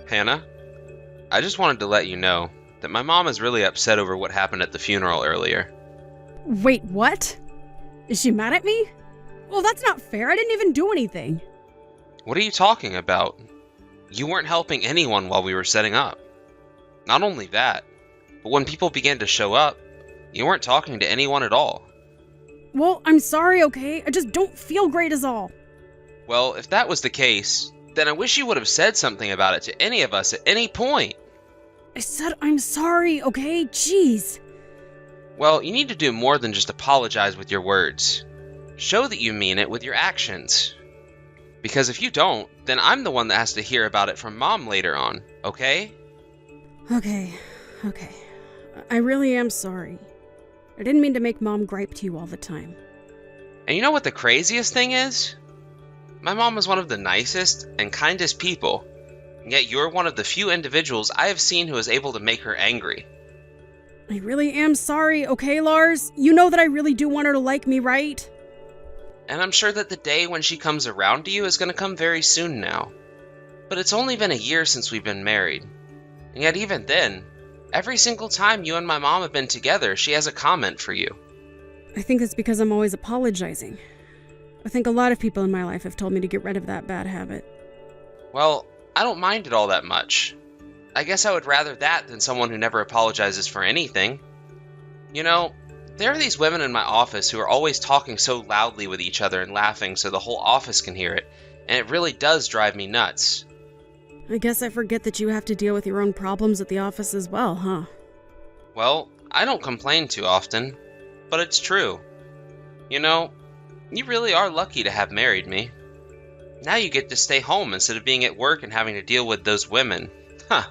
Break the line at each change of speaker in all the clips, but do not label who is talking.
Hannah, I just wanted to let you know that my mom is really upset over what happened at the funeral earlier.
Wait, what? Is she mad at me? Well, that's not fair. I didn't even do anything.
What are you talking about? You weren't helping anyone while we were setting up. Not only that, but when people began to show up, you weren't talking to anyone at all.
Well, I'm sorry, okay? I just don't feel great is all.
Well, if that was the case, then I wish you would have said something about it to any of us at any point.
I said I'm sorry, okay? Jeez.
Well, you need to do more than just apologize with your words. Show that you mean it with your actions. Because if you don't, then I'm the one that has to hear about it from Mom later on, okay?
Okay. I really am sorry. I didn't mean to make Mom gripe to you all the time.
And you know what the craziest thing is? My mom is one of the nicest and kindest people, and yet you're one of the few individuals I have seen who is able to make her angry.
I really am sorry, okay, Lars? You know that I really do want her to like me, right?
And I'm sure that the day when she comes around to you is going to come very soon now. But it's only been a year since we've been married. And yet even then, every single time you and my mom have been together, she has a comment for you.
I think it's because I'm always apologizing. I think a lot of people in my life have told me to get rid of that bad habit.
Well, I don't mind it all that much. I guess I would rather that than someone who never apologizes for anything. You know, there are these women in my office who are always talking so loudly with each other and laughing so the whole office can hear it, and it really does drive me nuts.
I guess I forget that you have to deal with your own problems at the office as well, huh?
Well, I don't complain too often, but it's true. You know, you really are lucky to have married me. Now you get to stay home instead of being at work and having to deal with those women. Huh.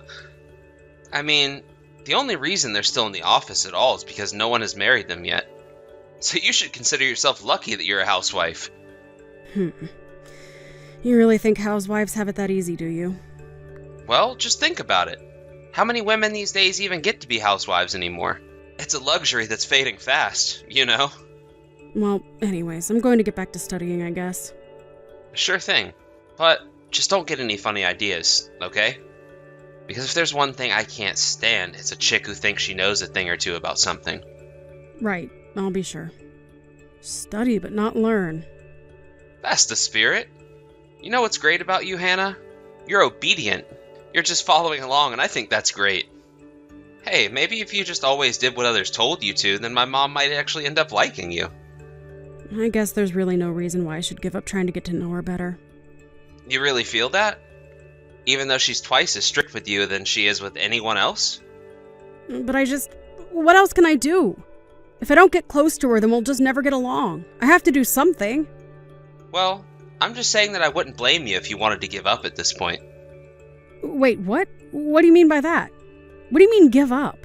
I mean, the only reason they're still in the office at all is because no one has married them yet. So you should consider yourself lucky that you're a housewife.
You really think housewives have it that easy, do you?
Well, just think about it. How many women these days even get to be housewives anymore? It's a luxury that's fading fast, you know?
Well, anyways, I'm going to get back to studying, I guess.
Sure thing. But just don't get any funny ideas, okay? Because if there's one thing I can't stand, it's a chick who thinks she knows a thing or two about something.
Right, I'll be sure. Study, but not learn.
That's the spirit. You know what's great about you, Hannah? You're obedient. You're just following along, and I think that's great. Hey, maybe if you just always did what others told you to, then my mom might actually end up liking you.
I guess there's really no reason why I should give up trying to get to know her better.
You really feel that? Even though she's twice as strict with you than she is with anyone else?
But what else can I do? If I don't get close to her, then we'll just never get along. I have to do something.
Well, I'm just saying that I wouldn't blame you if you wanted to give up at this point.
Wait, what? What do you mean by that? What do you mean, give up?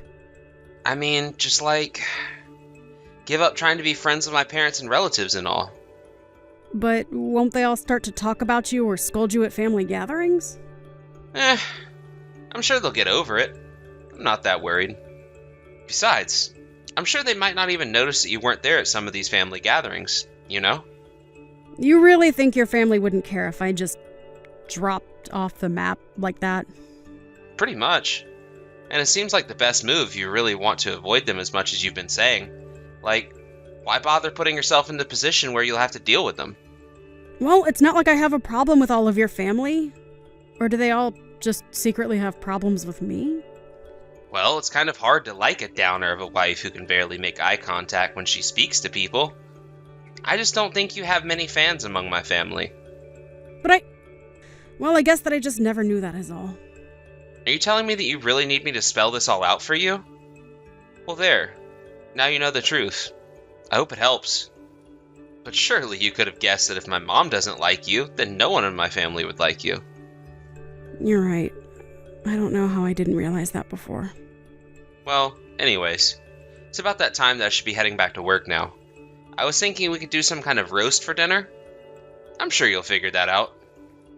I mean, just like, give up trying to be friends with my parents and relatives and all.
But won't they all start to talk about you or scold you at family gatherings?
I'm sure they'll get over it. I'm not that worried. Besides, I'm sure they might not even notice that you weren't there at some of these family gatherings, you know?
You really think your family wouldn't care if I just dropped off the map like that?
Pretty much. And it seems like the best move if you really want to avoid them as much as you've been saying. Like, why bother putting yourself in the position where you'll have to deal with them?
Well, it's not like I have a problem with all of your family. Or do they all just secretly have problems with me?
Well, it's kind of hard to like a downer of a wife who can barely make eye contact when she speaks to people. I just don't think you have many fans among my family.
But well, I guess that I just never knew that is all.
Are you telling me that you really need me to spell this all out for you? Well, there. Now you know the truth. I hope it helps. But surely you could have guessed that if my mom doesn't like you, then no one in my family would like you.
You're right. I don't know how I didn't realize that before.
Well, anyways, it's about that time that I should be heading back to work now. I was thinking we could do some kind of roast for dinner. I'm sure you'll figure that out.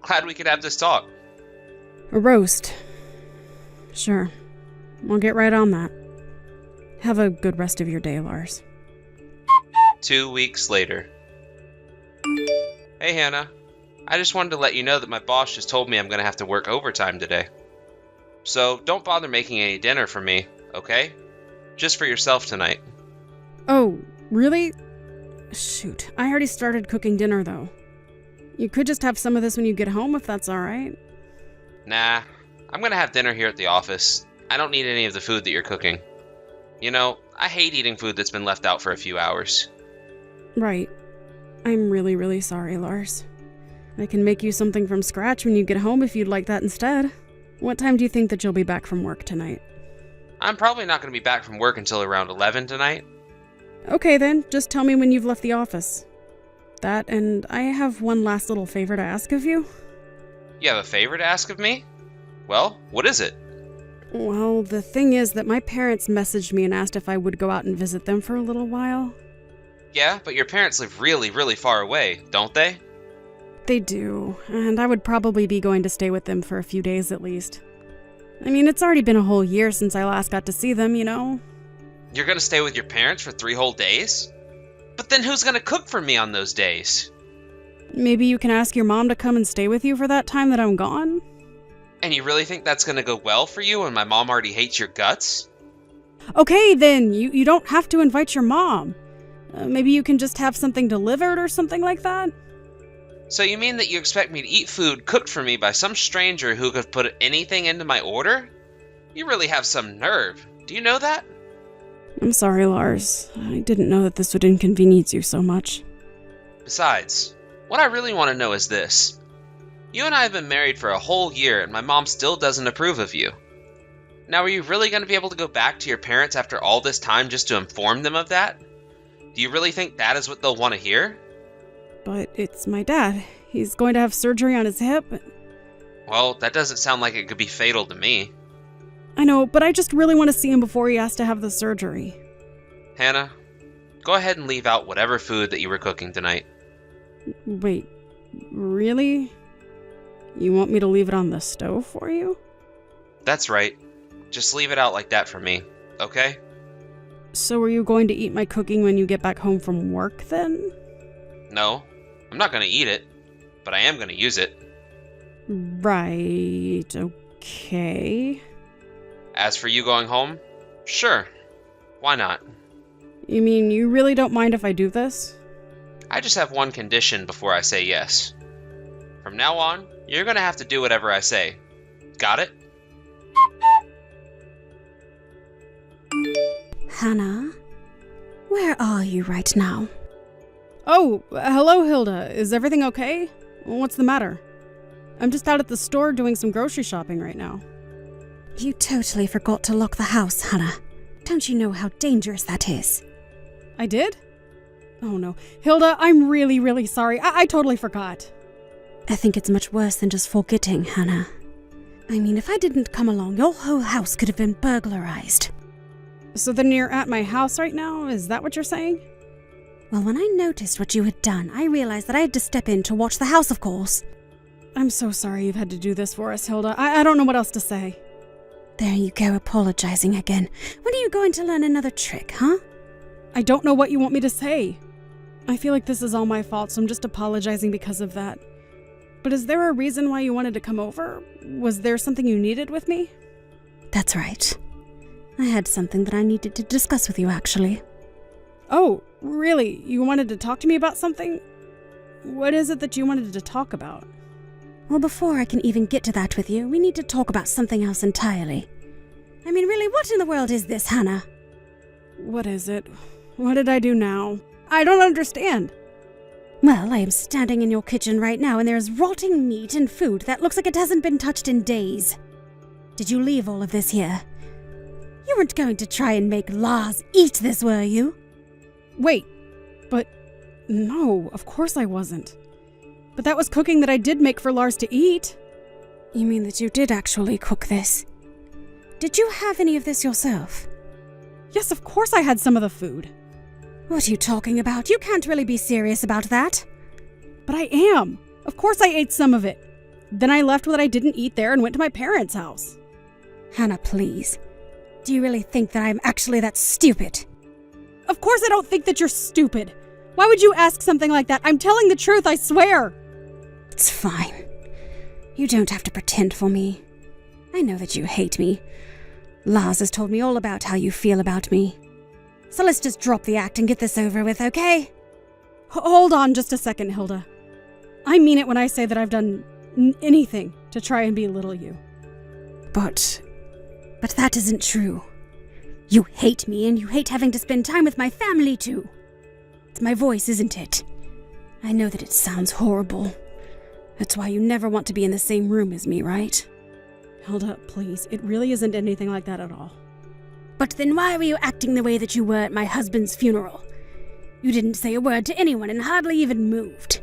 Glad we could have this talk.
A roast. Sure. I'll get right on that. Have a good rest of your day, Lars.
2 weeks later. Hey, Hannah. I just wanted to let you know that my boss just told me I'm going to have to work overtime today. So don't bother making any dinner for me, okay? Just for yourself tonight.
Oh, really? Shoot, I already started cooking dinner, though. You could just have some of this when you get home, if that's alright.
Nah, I'm gonna have dinner here at the office. I don't need any of the food that you're cooking. You know, I hate eating food that's been left out for a few hours.
Right. I'm really, really sorry, Lars. I can make you something from scratch when you get home if you'd like that instead. What time do you think that you'll be back from work tonight?
I'm probably not gonna be back from work until around 11 tonight.
Okay then, just tell me when you've left the office. That, and I have one last little favor to ask of you.
You have a favor to ask of me? Well, what is it?
Well, the thing is that my parents messaged me and asked if I would go out and visit them for a little while.
Yeah, but your parents live really, really far away, don't they?
They do, and I would probably be going to stay with them for a few days at least. I mean, it's already been a whole year since I last got to see them, you know?
You're gonna stay with your parents for 3 whole days? But then who's gonna cook for me on those days?
Maybe you can ask your mom to come and stay with you for that time that I'm gone?
And you really think that's gonna go well for you when my mom already hates your guts?
Okay, then, you don't have to invite your mom. Maybe you can just have something delivered or something like that?
So you mean that you expect me to eat food cooked for me by some stranger who could put anything into my order? You really have some nerve. Do you know that?
I'm sorry, Lars. I didn't know that this would inconvenience you so much.
Besides, what I really want to know is this. You and I have been married for a whole year and my mom still doesn't approve of you. Now, are you really going to be able to go back to your parents after all this time just to inform them of that? Do you really think that is what they'll want to hear?
But it's my dad. He's going to have surgery on his hip.
Well, that doesn't sound like it could be fatal to me.
I know, but I just really want to see him before he has to have the surgery.
Hannah, go ahead and leave out whatever food that you were cooking tonight.
Wait, really? You want me to leave it on the stove for you?
That's right. Just leave it out like that for me, okay?
So are you going to eat my cooking when you get back home from work, then?
No, I'm not going to eat it, but I am going to use it.
Right, okay.
As for you going home, sure. Why not?
You mean you really don't mind if I do this?
I just have one condition before I say yes. From now on, you're going to have to do whatever I say. Got it?
Hannah, where are you right now?
Oh, hello, Hilda. Is everything okay? What's the matter? I'm just out at the store doing some grocery shopping right now.
You totally forgot to lock the house, Hannah. Don't you know how dangerous that is?
I did? Oh no. Hilda, I'm really, really sorry. I totally forgot.
I think it's much worse than just forgetting, Hannah. I mean, if I didn't come along, your whole house could have been burglarized.
So then you're at my house right now? Is that what you're saying?
Well, when I noticed what you had done, I realized that I had to step in to watch the house, of course.
I'm so sorry you've had to do this for us, Hilda. I don't know what else to say.
There you go, apologizing again. When are you going to learn another trick, huh?
I don't know what you want me to say. I feel like this is all my fault, so I'm just apologizing because of that. But is there a reason why you wanted to come over? Was there something you needed with me?
That's right. I had something that I needed to discuss with you, actually.
Oh, really? You wanted to talk to me about something? What is it that you wanted to talk about?
Well, before I can even get to that with you, we need to talk about something else entirely. I mean, really, what in the world is this, Hannah?
What is it? What did I do now? I don't understand.
Well, I am standing in your kitchen right now, and there is rotting meat and food that looks like it hasn't been touched in days. Did you leave all of this here? You weren't going to try and make Lars eat this, were you?
Wait, but no, of course I wasn't. But that was cooking that I did make for Lars to eat.
You mean that you did actually cook this? Did you have any of this yourself?
Yes, of course I had some of the food.
What are you talking about? You can't really be serious about that.
But I am. Of course I ate some of it. Then I left what I didn't eat there and went to my parents' house.
Hannah, please. Do you really think that I'm actually that stupid?
Of course I don't think that you're stupid. Why would you ask something like that? I'm telling the truth, I swear.
It's fine. You don't have to pretend for me. I know that you hate me. Lars has told me all about how you feel about me. So let's just drop the act and get this over with, okay?
Hold on just a second, Hilda. I mean it when I say that I've done anything to try and belittle you.
But that isn't true. You hate me and you hate having to spend time with my family too. It's my voice, isn't it? I know that it sounds horrible. That's why you never want to be in the same room as me, right?
Hilda, please, it really isn't anything like that at all.
But then why were you acting the way that you were at my husband's funeral? You didn't say a word to anyone and hardly even moved.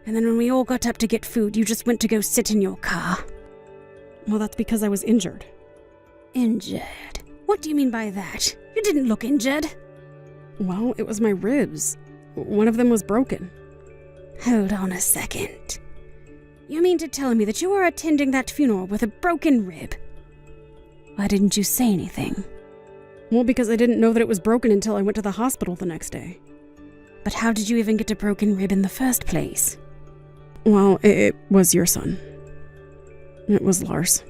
And then when we all got up to get food, you just went to go sit in your car.
Well, that's because I was injured.
Injured? What do you mean by that? You didn't look injured.
Well, it was my ribs. One of them was broken.
Hold on a second. You mean to tell me that you were attending that funeral with a broken rib? Why didn't you say anything?
Well, because I didn't know that it was broken until I went to the hospital the next day.
But how did you even get a broken rib in the first place?
Well, it was your son. It was Lars.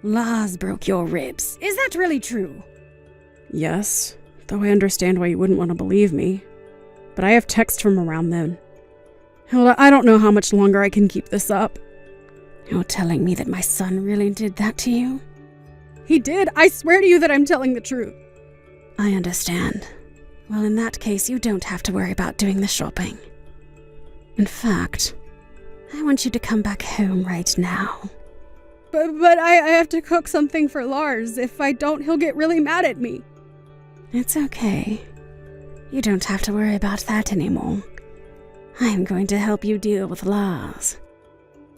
Lars broke your ribs. Is that really true?
Yes, though I understand why you wouldn't want to believe me. But I have texts from around then. Hilda, I don't know how much longer I can keep this up.
You're telling me that my son really did that to you?
He did. I swear to you that I'm telling the truth.
I understand. Well, in that case, you don't have to worry about doing the shopping. In fact, I want you to come back home right now.
But I have to cook something for Lars. If I don't, he'll get really mad at me.
It's okay. You don't have to worry about that anymore. I'm going to help you deal with Lars.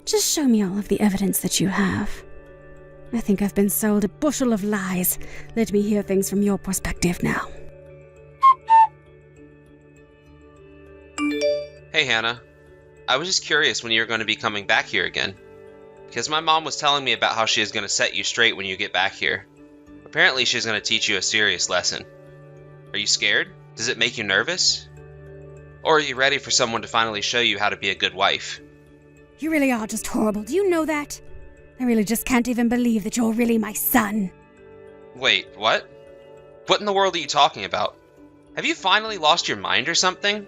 Just show me all of the evidence that you have. I think I've been sold a bushel of lies. Let me hear things from your perspective now.
Hey, Hannah. I was just curious when you were going to be coming back here again. Because my mom was telling me about how she is going to set you straight when you get back here. Apparently she's going to teach you a serious lesson. Are you scared? Does it make you nervous? Or are you ready for someone to finally show you how to be a good wife?
You really are just horrible. Do you know that? I really just can't even believe that you're really my son.
Wait, what? What in the world are you talking about? Have you finally lost your mind or something?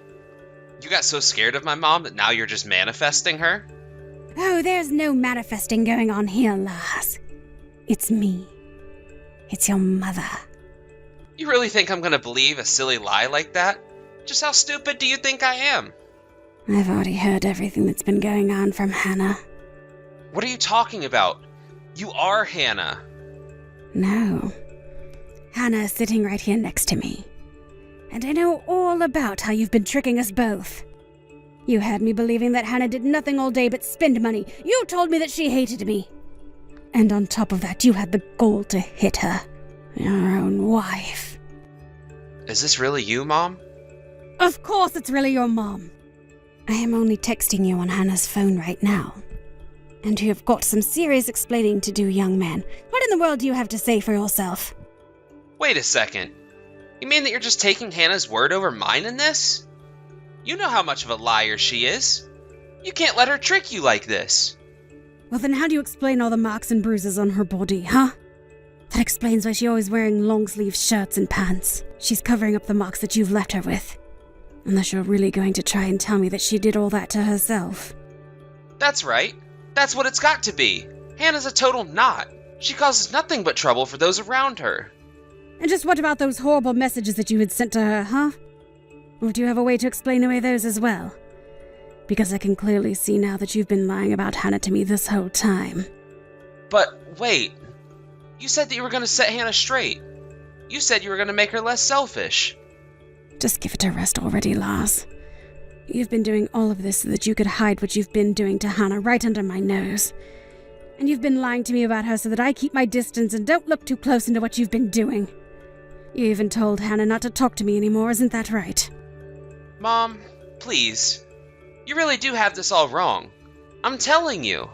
You got so scared of my mom that now you're just manifesting her?
Oh, there's no manifesting going on here, Lars. It's me. It's your mother.
You really think I'm gonna believe a silly lie like that? Just how stupid do you think I am?
I've already heard everything that's been going on from Hannah.
What are you talking about? You are Hannah.
No. Hannah is sitting right here next to me. And I know all about how you've been tricking us both. You had me believing that Hannah did nothing all day but spend money. You told me that she hated me. And on top of that, you had the gall to hit her. Your own wife.
Is this really you, Mom?
Of course it's really your mom. I am only texting you on Hannah's phone right now. And you have got some serious explaining to do, young man. What in the world do you have to say for yourself?
Wait a second. You mean that you're just taking Hannah's word over mine in this? You know how much of a liar she is. You can't let her trick you like this.
Well, then how do you explain all the marks and bruises on her body, huh? That explains why she's always wearing long-sleeve shirts and pants. She's covering up the marks that you've left her with. Unless you're really going to try and tell me that she did all that to herself.
That's right. That's what it's got to be. Hannah's a total knot. She causes nothing but trouble for those around her.
And just what about those horrible messages that you had sent to her, huh? Or do you have a way to explain away those as well? Because I can clearly see now that you've been lying about Hannah to me this whole time.
But wait. You said that you were going to set Hannah straight. You said you were going to make her less selfish.
Just give it a rest already, Lars. You've been doing all of this so that you could hide what you've been doing to Hannah right under my nose. And you've been lying to me about her so that I keep my distance and don't look too close into what you've been doing. You even told Hannah not to talk to me anymore, isn't that right?
Mom, please. You really do have this all wrong. I'm telling you.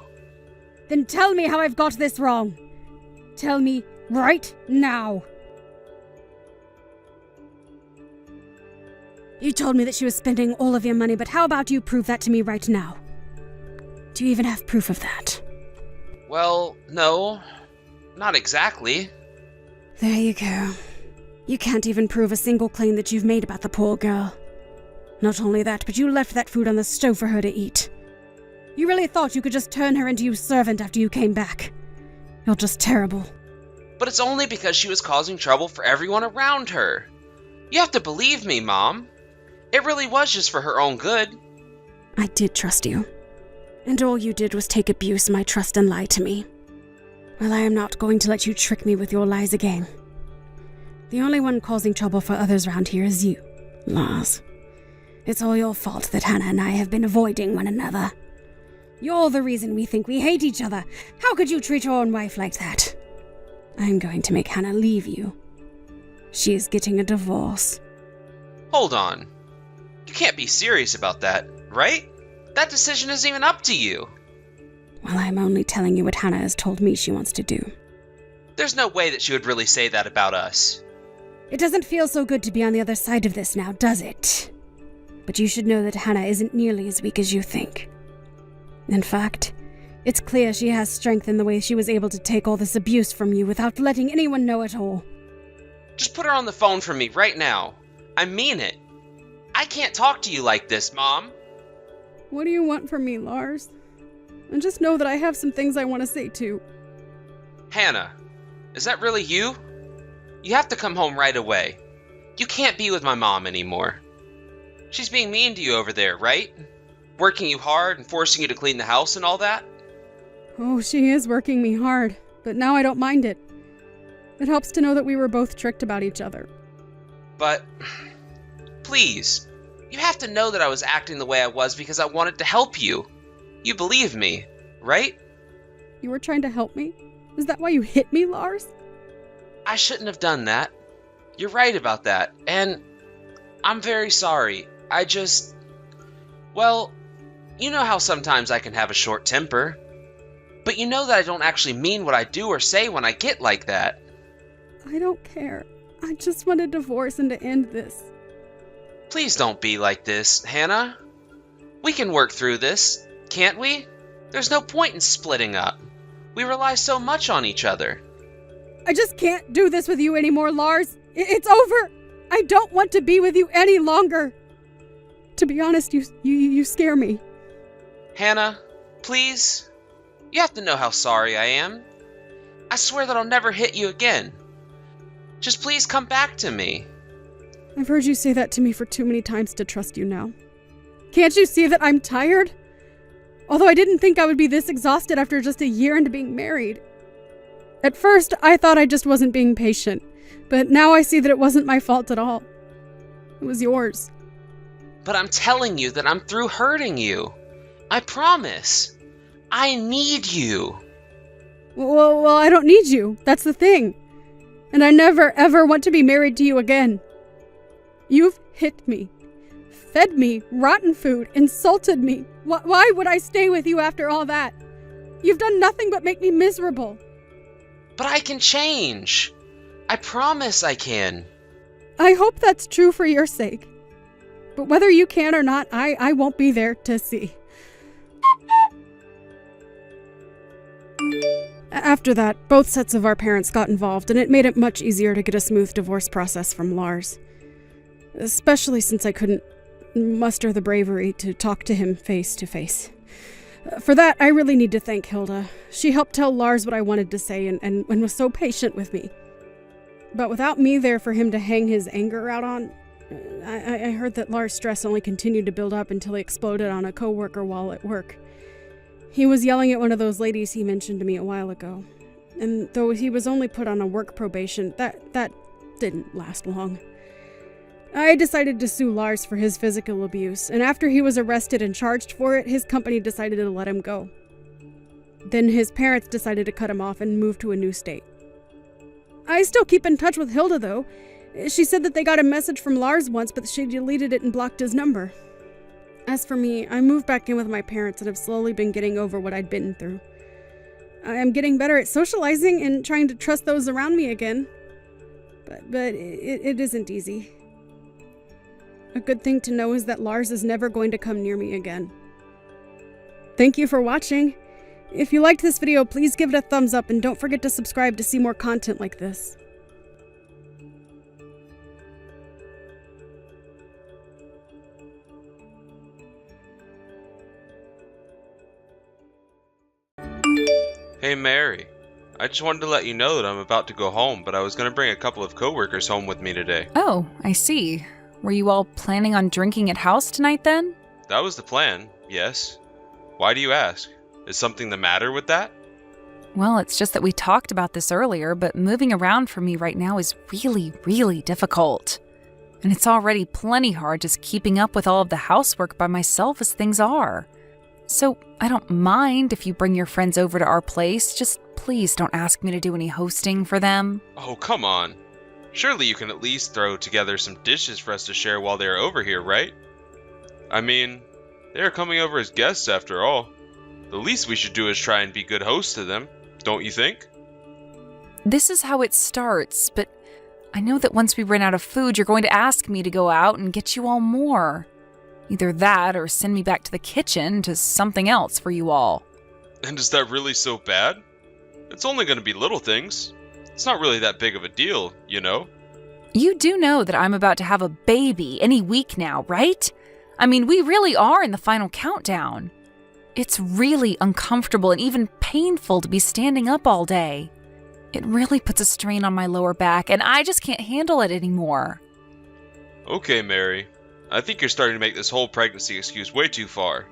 Then tell me how I've got this wrong. Tell me right now. You told me that she was spending all of your money, but how about you prove that to me right now? Do you even have proof of that?
Well, no. Not exactly.
There you go. You can't even prove a single claim that you've made about the poor girl. Not only that, but you left that food on the stove for her to eat. You really thought you could just turn her into your servant after you came back. You're just terrible.
But it's only because she was causing trouble for everyone around her. You have to believe me, Mom. It really was just for her own good.
I did trust you. And all you did was take abuse my trust and lie to me. Well, I am not going to let you trick me with your lies again. The only one causing trouble for others around here is you, Lars. It's all your fault that Hannah and I have been avoiding one another. You're the reason we think we hate each other. How could you treat your own wife like that? I'm going to make Hannah leave you. She is getting a divorce.
Hold on. You can't be serious about that, right? That decision isn't even up to you.
Well, I'm only telling you what Hannah has told me she wants to do.
There's no way that she would really say that about us.
It doesn't feel so good to be on the other side of this now, does it? But you should know that Hannah isn't nearly as weak as you think. In fact, it's clear she has strength in the way she was able to take all this abuse from you without letting anyone know at all.
Just put her on the phone for me right now. I mean it. I can't talk to you like this, Mom.
What do you want from me, Lars? And just know that I have some things I want to say too.
Hannah, is that really you? You have to come home right away. You can't be with my mom anymore. She's being mean to you over there, right? Working you hard and forcing you to clean the house and all that?
Oh, she is working me hard, but now I don't mind it. It helps to know that we were both tricked about each other.
But, please, you have to know that I was acting the way I was because I wanted to help you. You believe me, right?
You were trying to help me? Is that why you hit me, Lars?
I shouldn't have done that. You're right about that, and I'm very sorry. Well, you know how sometimes I can have a short temper. But you know that I don't actually mean what I do or say when I get like that.
I don't care. I just want a divorce and to end this.
Please don't be like this, Hannah. We can work through this, can't we? There's no point in splitting up. We rely so much on each other.
I just can't do this with you anymore, Lars. It's over. I don't want to be with you any longer. To be honest, you scare me.
Hannah, please. You have to know how sorry I am. I swear that I'll never hit you again. Just please come back to me.
I've heard you say that to me for too many times to trust you now. Can't you see that I'm tired? Although I didn't think I would be this exhausted after just a year into being married. At first, I thought I just wasn't being patient, but now I see that it wasn't my fault at all. It was yours.
But I'm telling you that I'm through hurting you. I promise. I need you.
Well, I don't need you. That's the thing. And I never, ever want to be married to you again. You've hit me, fed me rotten food, insulted me. Why would I stay with you after all that? You've done nothing but make me miserable.
But I can change. I promise I can.
I hope that's true for your sake. But whether you can or not, I won't be there to see. After that, both sets of our parents got involved, and it made it much easier to get a smooth divorce process from Lars. Especially since I couldn't muster the bravery to talk to him face to face. For that, I really need to thank Hilda. She helped tell Lars what I wanted to say and was so patient with me. But without me there for him to hang his anger out on, I heard that Lars' stress only continued to build up until he exploded on a coworker while at work. He was yelling at one of those ladies he mentioned to me a while ago. And though he was only put on a work probation, that didn't last long. I decided to sue Lars for his physical abuse, and after he was arrested and charged for it, his company decided to let him go. Then his parents decided to cut him off and move to a new state. I still keep in touch with Hilda, though. She said that they got a message from Lars once, but she deleted it and blocked his number. As for me, I moved back in with my parents and have slowly been getting over what I'd been through. I am getting better at socializing and trying to trust those around me again. But it isn't easy. A good thing to know is that Lars is never going to come near me again. Thank you for watching. If you liked this video, please give it a thumbs up and don't forget to subscribe to see more content like this.
Hey Mary, I just wanted to let you know that I'm about to go home, but I was going to bring a couple of coworkers home with me today.
Oh, I see. Were you all planning on drinking at house tonight then?
That was the plan, yes. Why do you ask? Is something the matter with that?
Well, it's just that we talked about this earlier, but moving around for me right now is really, really difficult. And it's already plenty hard just keeping up with all of the housework by myself as things are. So I don't mind if you bring your friends over to our place, just please don't ask me to do any hosting for them.
Oh, come on. Surely you can at least throw together some dishes for us to share while they are over here, right? I mean, they are coming over as guests after all. The least we should do is try and be good hosts to them, don't you think?
This is how it starts, but I know that once we run out of food, you're going to ask me to go out and get you all more. Either that or send me back to the kitchen to something else for you all.
And is that really so bad? It's only going to be little things. It's not really that big of a deal, you know?
You do know that I'm about to have a baby any week now, right? I mean, we really are in the final countdown. It's really uncomfortable and even painful to be standing up all day. It really puts a strain on my lower back, and I just can't handle it anymore.
Okay, Mary. I think you're starting to make this whole pregnancy excuse way too far.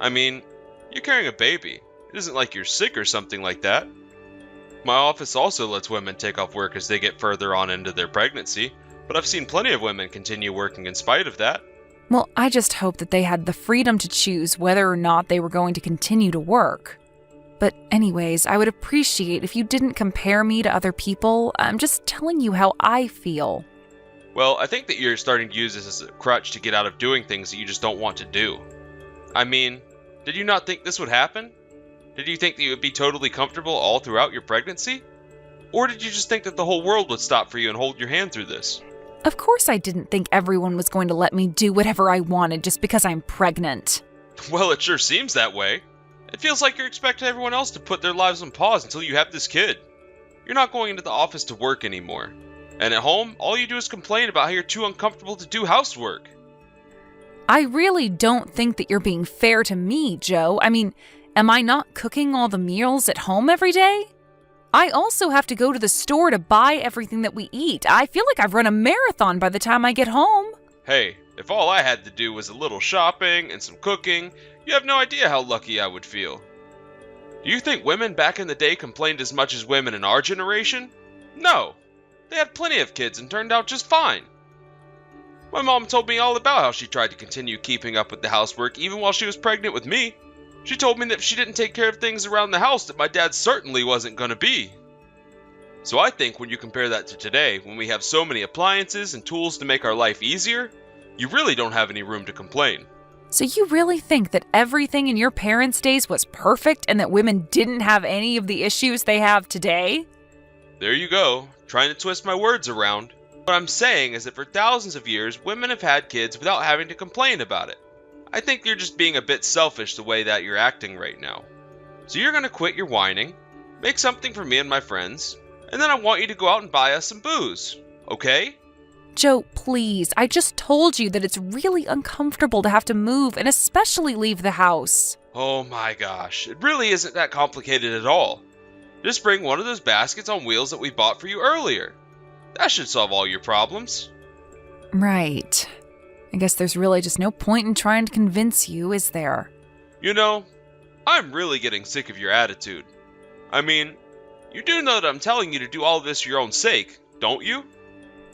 I mean, you're carrying a baby. It isn't like you're sick or something like that. My office also lets women take off work as they get further on into their pregnancy, but I've seen plenty of women continue working in spite of that.
Well, I just hope that they had the freedom to choose whether or not they were going to continue to work. But anyways, I would appreciate if you didn't compare me to other people. I'm just telling you how I feel.
Well, I think that you're starting to use this as a crutch to get out of doing things that you just don't want to do. I mean, did you not think this would happen? Did you think that you would be totally comfortable all throughout your pregnancy? Or did you just think that the whole world would stop for you and hold your hand through this?
Of course I didn't think everyone was going to let me do whatever I wanted just because I'm pregnant.
Well, it sure seems that way. It feels like you're expecting everyone else to put their lives on pause until you have this kid. You're not going into the office to work anymore. And at home, all you do is complain about how you're too uncomfortable to do housework.
I really don't think that you're being fair to me, Joe. I mean, am I not cooking all the meals at home every day? I also have to go to the store to buy everything that we eat. I feel like I've run a marathon by the time I get home.
Hey, if all I had to do was a little shopping and some cooking, you have no idea how lucky I would feel. Do you think women back in the day complained as much as women in our generation? No. They had plenty of kids and turned out just fine. My mom told me all about how she tried to continue keeping up with the housework even while she was pregnant with me. She told me that if she didn't take care of things around the house that my dad certainly wasn't going to be. So I think when you compare that to today, when we have so many appliances and tools to make our life easier, you really don't have any room to complain.
So you really think that everything in your parents' days was perfect and that women didn't have any of the issues they have today?
There you go, trying to twist my words around. What I'm saying is that for thousands of years, women have had kids without having to complain about it. I think you're just being a bit selfish the way that you're acting right now. So you're going to quit your whining, make something for me and my friends, and then I want you to go out and buy us some booze, okay?
Joe, please, I just told you that it's really uncomfortable to have to move and especially leave the house.
Oh my gosh, it really isn't that complicated at all. Just bring one of those baskets on wheels that we bought for you earlier. That should solve all your problems.
Right. I guess there's really just no point in trying to convince you, is there?
You know, I'm really getting sick of your attitude. I mean, you do know that I'm telling you to do all this for your own sake, don't you?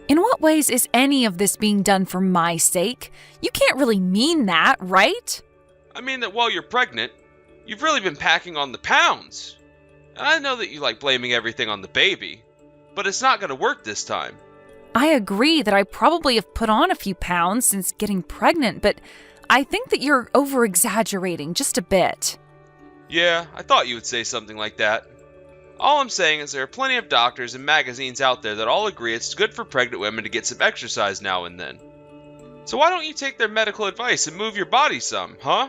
In what ways is any of this being done for my sake? You can't really mean that, right?
I mean that while you're pregnant, you've really been packing on the pounds. And I know that you like blaming everything on the baby, but it's not going to work this time.
I agree that I probably have put on a few pounds since getting pregnant, but I think that you're over-exaggerating just a bit.
Yeah, I thought you would say something like that. All I'm saying is there are plenty of doctors and magazines out there that all agree it's good for pregnant women to get some exercise now and then. So why don't you take their medical advice and move your body some, huh?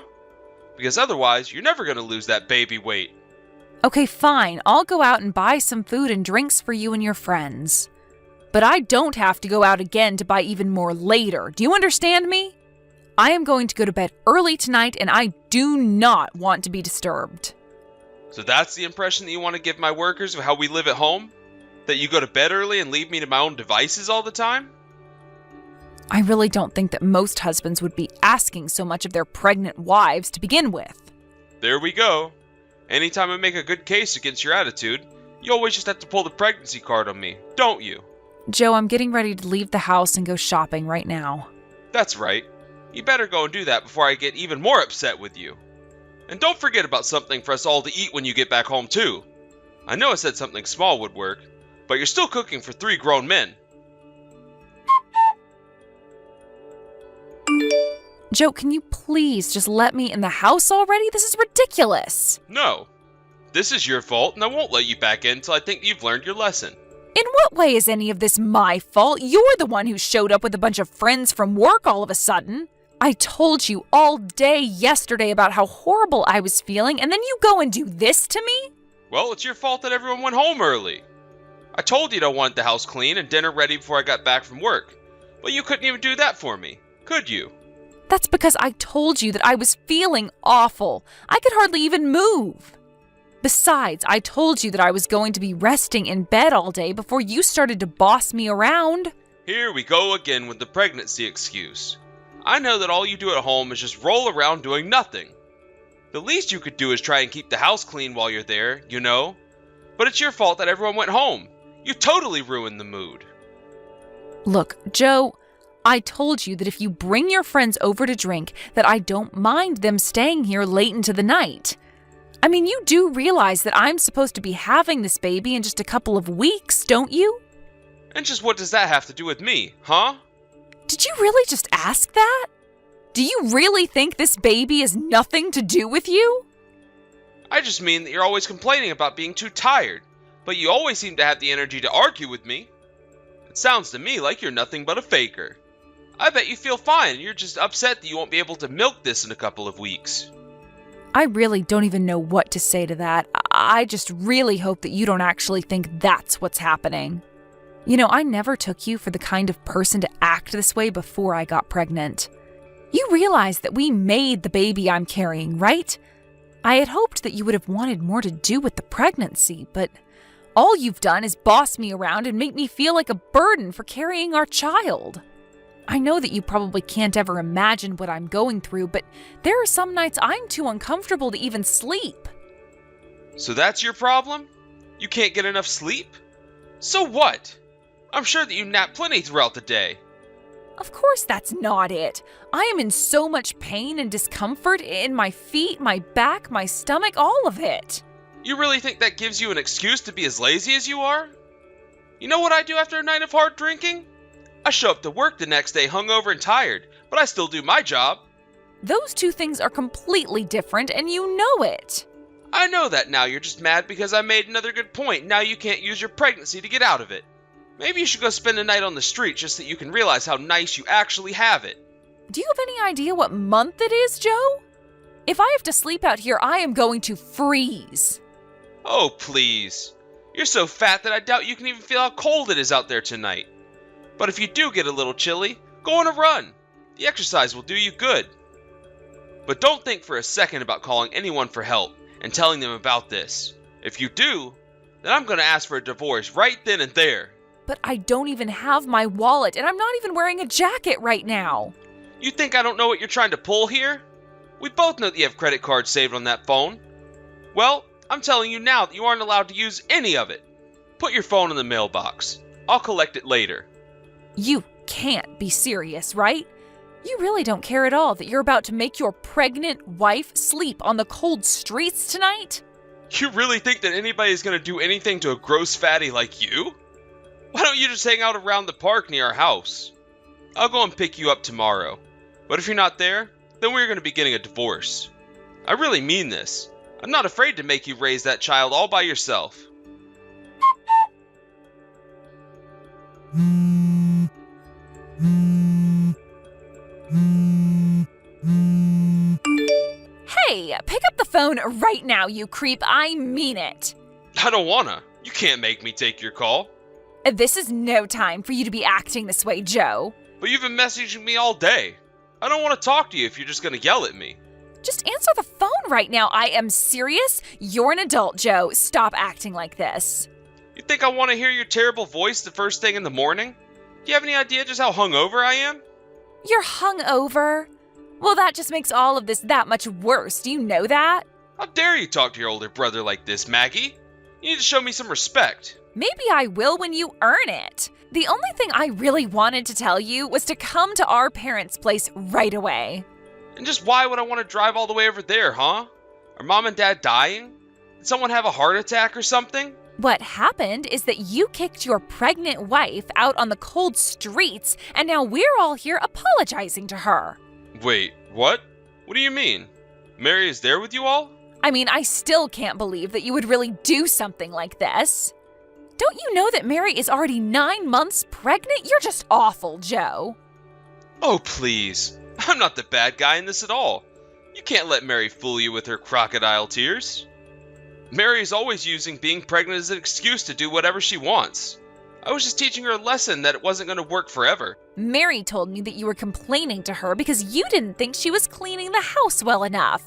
Because otherwise, you're never going to lose that baby weight.
Okay, fine. I'll go out and buy some food and drinks for you and your friends. But I don't have to go out again to buy even more later. Do you understand me? I am going to go to bed early tonight, and I do not want to be disturbed.
So that's the impression that you want to give my workers of how we live at home? That you go to bed early and leave me to my own devices all the time?
I really don't think that most husbands would be asking so much of their pregnant wives to begin with.
There we go. Anytime I make a good case against your attitude, you always just have to pull the pregnancy card on me, don't you?
Joe, I'm getting ready to leave the house and go shopping right now.
That's right. You better go and do that before I get even more upset with you. And don't forget about something for us all to eat when you get back home too. I know I said something small would work, but you're still cooking for 3 grown men.
Joe, can you please just let me in the house already? This is ridiculous.
No. This is your fault, and I won't let you back in until I think you've learned your lesson.
In what way is any of this my fault? You're the one who showed up with a bunch of friends from work all of a sudden. I told you all day yesterday about how horrible I was feeling, and then you go and do this to me?
Well, it's your fault that everyone went home early. I told you I wanted the house clean and dinner ready before I got back from work, but you couldn't even do that for me, could you?
That's because I told you that I was feeling awful. I could hardly even move. Besides, I told you that I was going to be resting in bed all day before you started to boss me around.
Here we go again with the pregnancy excuse. I know that all you do at home is just roll around doing nothing. The least you could do is try and keep the house clean while you're there, you know? But it's your fault that everyone went home. You totally ruined the mood.
Look, Joe, I told you that if you bring your friends over to drink, that I don't mind them staying here late into the night. I mean, you do realize that I'm supposed to be having this baby in just a couple of weeks, don't you?
And just what does that have to do with me, huh?
Did you really just ask that? Do you really think this baby has nothing to do with you?
I just mean that you're always complaining about being too tired, but you always seem to have the energy to argue with me. It sounds to me like you're nothing but a faker. I bet you feel fine and you're just upset that you won't be able to milk this in a couple of weeks.
I really don't even know what to say to that. I just really hope that you don't actually think that's what's happening. You know, I never took you for the kind of person to act this way before I got pregnant. You realize that we made the baby I'm carrying, right? I had hoped that you would have wanted more to do with the pregnancy, but all you've done is boss me around and make me feel like a burden for carrying our child. I know that you probably can't ever imagine what I'm going through, but there are some nights I'm too uncomfortable to even sleep.
So that's your problem? You can't get enough sleep? So what? I'm sure that you nap plenty throughout the day.
Of course that's not it. I am in so much pain and discomfort in my feet, my back, my stomach, all of it.
You really think that gives you an excuse to be as lazy as you are? You know what I do after a night of hard drinking? I show up to work the next day hungover and tired, but I still do my job.
Those two things are completely different, and you know it.
I know that now. You're just mad because I made another good point. Now you can't use your pregnancy to get out of it. Maybe you should go spend a night on the street just so you can realize how nice you actually have it.
Do you have any idea what month it is, Joe? If I have to sleep out here, I am going to freeze.
Oh, please. You're so fat that I doubt you can even feel how cold it is out there tonight. But if you do get a little chilly, go on a run. The exercise will do you good. But don't think for a second about calling anyone for help and telling them about this. If you do, then I'm going to ask for a divorce right then and there.
But I don't even have my wallet, and I'm not even wearing a jacket right now.
You think I don't know what you're trying to pull here? We both know that you have credit cards saved on that phone. Well, I'm telling you now that you aren't allowed to use any of it. Put your phone in the mailbox. I'll collect it later.
You can't be serious, right? You really don't care at all that you're about to make your pregnant wife sleep on the cold streets tonight?
You really think that anybody's going to do anything to a gross fatty like you? Why don't you just hang out around the park near our house? I'll go and pick you up tomorrow. But if you're not there, then we're going to be getting a divorce. I really mean this. I'm not afraid to make you raise that child all by yourself.
Hey, pick up the phone right now, you creep. I mean it.
I don't wanna. You can't make me take your call.
This is no time for you to be acting this way, Joe.
But you've been messaging me all day. I don't want to talk to you if you're just gonna yell at me.
Just answer the phone right now. I am serious. You're an adult, Joe. Stop acting like this.
You think I want to hear your terrible voice the first thing in the morning? Do you have any idea just how hungover I am?
You're hungover? Well, that just makes all of this that much worse. Do you know that?
How dare you talk to your older brother like this, Maggie? You need to show me some respect.
Maybe I will when you earn it. The only thing I really wanted to tell you was to come to our parents' place right away.
And just why would I want to drive all the way over there, huh? Are Mom and Dad dying? Did someone have a heart attack or something?
What happened is that you kicked your pregnant wife out on the cold streets, and now we're all here apologizing to her.
Wait, what? What do you mean? Mary is there with you all?
I mean, I still can't believe that you would really do something like this. Don't you know that Mary is already 9 months pregnant? You're just awful, Joe.
Oh, please. I'm not the bad guy in this at all. You can't let Mary fool you with her crocodile tears. Mary is always using being pregnant as an excuse to do whatever she wants. I was just teaching her a lesson that it wasn't going to work forever.
Mary told me that you were complaining to her because you didn't think she was cleaning the house well enough.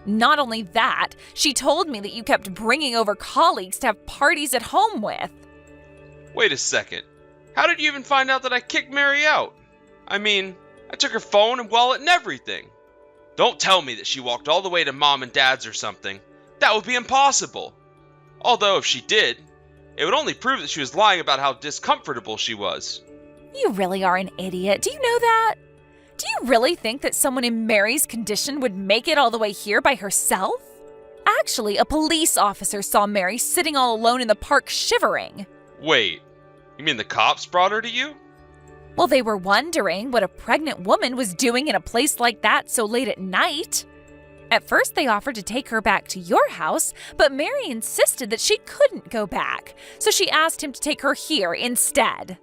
Not only that, she told me that you kept bringing over colleagues to have parties at home with.
Wait a second. How did you even find out that I kicked Mary out? I mean, I took her phone and wallet and everything. Don't tell me that she walked all the way to Mom and Dad's or something. That would be impossible. Although if she did, it would only prove that she was lying about how discomfortable she was.
You really are an idiot. Do you know that? Do you really think that someone in Mary's condition would make it all the way here by herself? Actually, a police officer saw Mary sitting all alone in the park shivering.
Wait, you mean the cops brought her to you?
Well, they were wondering what a pregnant woman was doing in a place like that so late at night. At first, they offered to take her back to your house, but Mary insisted that she couldn't go back, so she asked him to take her here instead.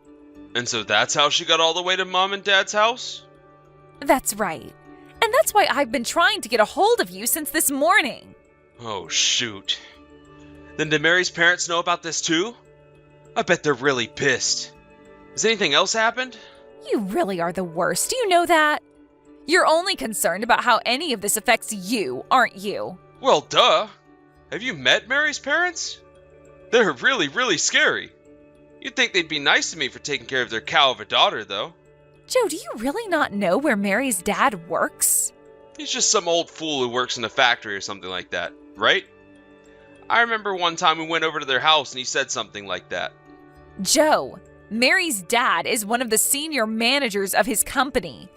And so that's how she got all the way to Mom and Dad's house?
That's right. And that's why I've been trying to get a hold of you since this morning.
Oh, shoot. Then did Mary's parents know about this too? I bet they're really pissed. Has anything else happened?
You really are the worst. Do you know that? You're only concerned about how any of this affects you, aren't you?
Well, duh. Have you met Mary's parents? They're really, really scary. You'd think they'd be nice to me for taking care of their cow of a daughter, though.
Joe, do you really not know where Mary's dad works?
He's just some old fool who works in a factory or something like that, right? I remember one time we went over to their house and he said something like that.
Joe, Mary's dad is one of the senior managers of his company.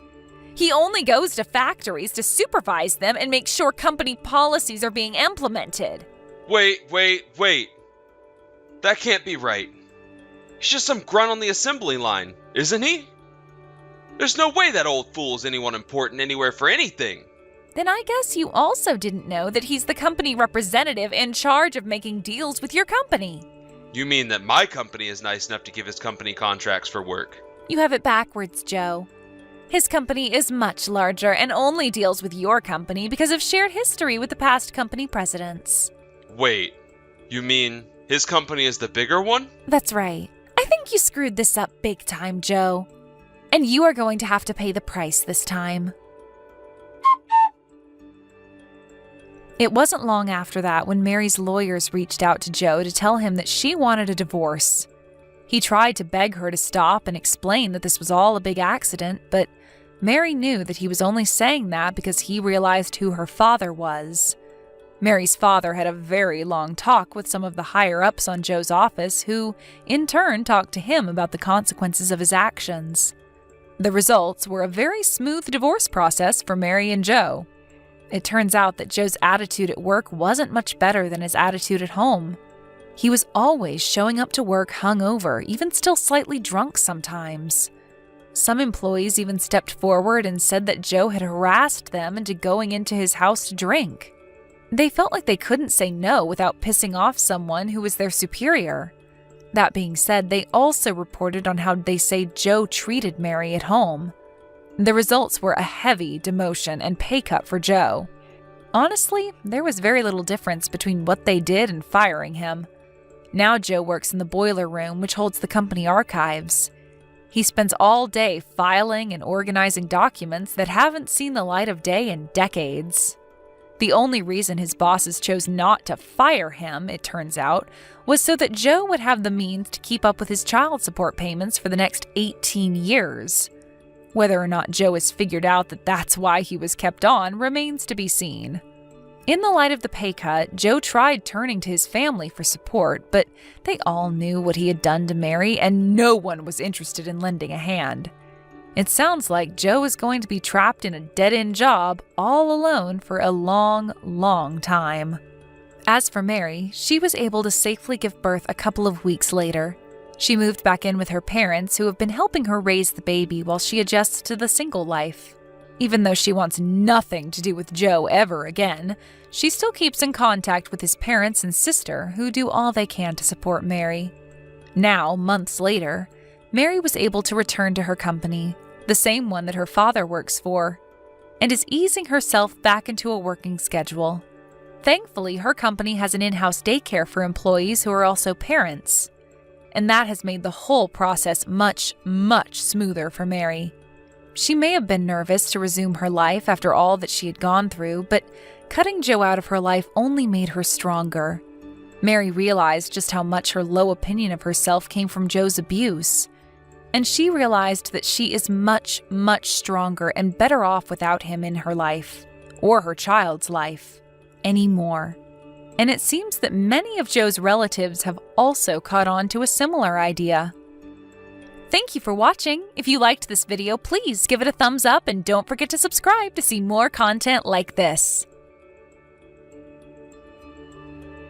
He only goes to factories to supervise them and make sure company policies are being implemented.
Wait. That can't be right. He's just some grunt on the assembly line, isn't he? There's no way that old fool is anyone important anywhere for anything.
Then I guess you also didn't know that he's the company representative in charge of making deals with your company.
You mean that my company is nice enough to give his company contracts for work?
You have it backwards, Joe. His company is much larger and only deals with your company because of shared history with the past company presidents.
Wait, you mean his company is the bigger one?
That's right. I think you screwed this up big time, Joe. And you are going to have to pay the price this time. It wasn't long after that when Mary's lawyers reached out to Joe to tell him that she wanted a divorce. He tried to beg her to stop and explain that this was all a big accident, but Mary knew that he was only saying that because he realized who her father was. Mary's father had a very long talk with some of the higher-ups on Joe's office, who, in turn, talked to him about the consequences of his actions. The results were a very smooth divorce process for Mary and Joe. It turns out that Joe's attitude at work wasn't much better than his attitude at home. He was always showing up to work hungover, even still slightly drunk sometimes. Some employees even stepped forward and said that Joe had harassed them into going into his house to drink. They felt like they couldn't say no without pissing off someone who was their superior. That being said, they also reported on how they say Joe treated Mary at home. The results were a heavy demotion and pay cut for Joe. Honestly, there was very little difference between what they did and firing him. Now Joe works in the boiler room, which holds the company archives. He spends all day filing and organizing documents that haven't seen the light of day in decades. The only reason his bosses chose not to fire him, it turns out, was so that Joe would have the means to keep up with his child support payments for the next 18 years. Whether or not Joe has figured out that that's why he was kept on remains to be seen. In the light of the pay cut, Joe tried turning to his family for support, but they all knew what he had done to Mary, and no one was interested in lending a hand. It sounds like Joe is going to be trapped in a dead-end job all alone for a long, long time. As for Mary, she was able to safely give birth a couple of weeks later. She moved back in with her parents, who have been helping her raise the baby while she adjusts to the single life. Even though she wants nothing to do with Joe ever again, she still keeps in contact with his parents and sister, who do all they can to support Mary. Now, months later, Mary was able to return to her company, the same one that her father works for, and is easing herself back into a working schedule. Thankfully, her company has an in-house daycare for employees who are also parents, and that has made the whole process much, much smoother for Mary. She may have been nervous to resume her life after all that she had gone through, but cutting Joe out of her life only made her stronger. Mary realized just how much her low opinion of herself came from Joe's abuse, and she realized that she is much, much stronger and better off without him in her life, or her child's life, anymore. And it seems that many of Joe's relatives have also caught on to a similar idea. Thank you for watching. If you liked this video, please give it a thumbs up and don't forget to subscribe to see more content like this.